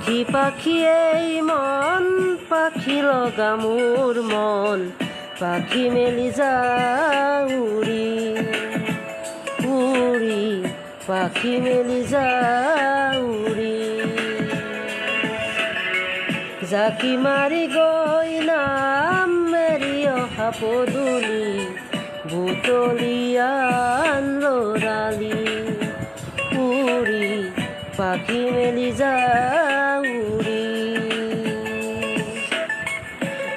পাখি পাখি এই মন পাখি লগা মোৰ মন পাখি মেলি যাওঁ উৰি উৰি পাখি মেলি যাওঁ উৰি জাকি মাৰি গৈ নাম মেৰি অহা পদূলি বুটলিয়ান লৰালি উৰি পাখি মেলি যাওঁ উৰি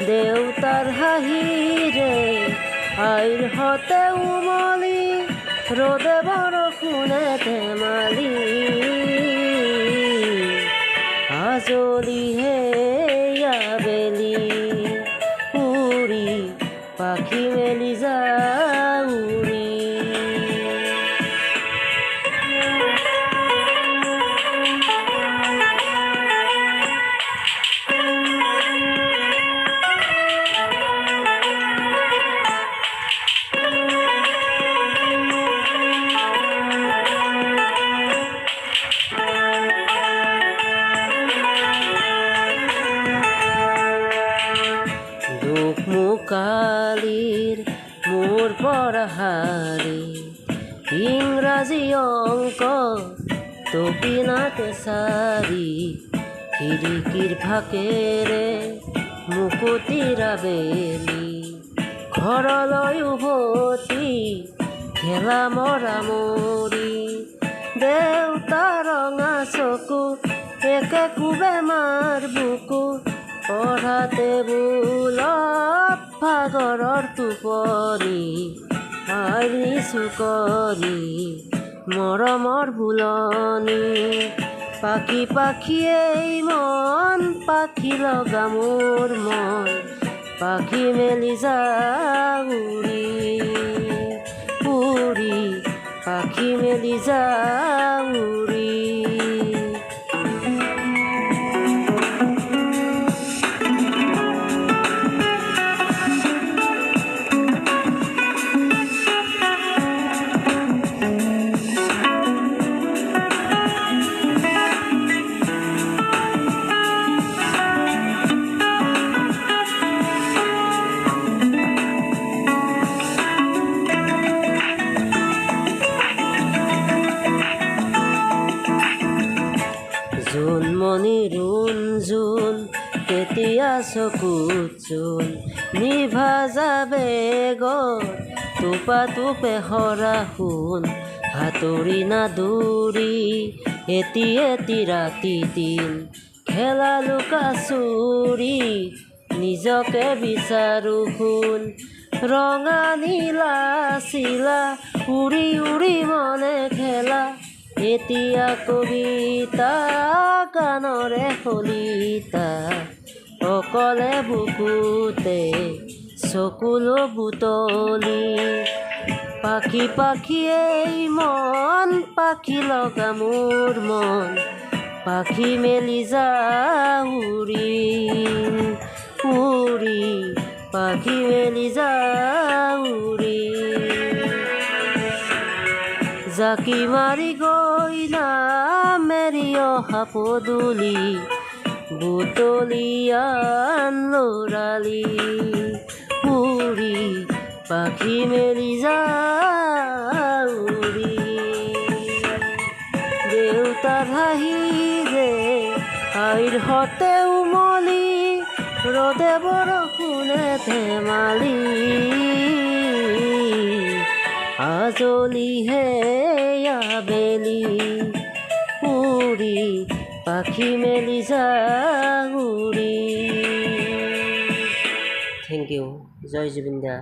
দেউতাৰ হাঁহিৰে আইৰ হতে উমলি ৰ'দে বৰষুণে ধেমালি আজলিহে আবেলি উৰি পাখি মেলি যাওঁ উৰি দুখ মুকালিৰ মোৰ পৰা হাৰি ইংৰাজী অংক তপিনাতে চাৰি খিৰিকীৰ ফাকেৰে মুকুতিৰ আবেলি ঘৰলৈ উভতি খেলা মৰা মৰি দেউতা ৰঙা চকু একে কোবে মাৰ বুকু পঢ়া টেবুলত ভাগৰৰ টোপনি আইনিছো কৰি মৰমৰ বুলনি পাখি পাখি এই মন পাখি লগা মোৰ মন পাখি মেলি যাওঁ উৰি উৰি পাখি মেলি যাওঁ উৰি জোনমণি ৰুণ জোন কেতিয়া চকুত জোন নিভা যাবে গৰ টোপা টোপে হৰা সোণ হাতুৰি নাদুৰি এটি এটি ৰাতি দিন খেলা লুকা চুৰি নিজকে বিচাৰোঁ সোণ ৰঙা নীলা চিলা উৰি উৰি মনে খেলা এতিয়া কবিতা গানৰে ফলিতা অকলে বুকুতে চকুলো বুটলি পাখি পাখি এই মন পাখি লগা মোৰ মন পাখি মেলি যাওঁ উৰি উৰি পাখি মেলি যাওঁ উৰি জাকি মাৰি গৈ নাম মেৰি অহা পদূলি বুটলিয়ান লৰালি উৰি পাখি মেলি যাওঁ উৰি দেউতাৰ হাঁহিৰে আইৰ হতে উমলি ৰ'দে বৰষুণে ধেমালি আজলিহে আবেলি উৰি পাখি মেলি যাওঁ উৰি থেংক ইউ জয় জুবিন দা।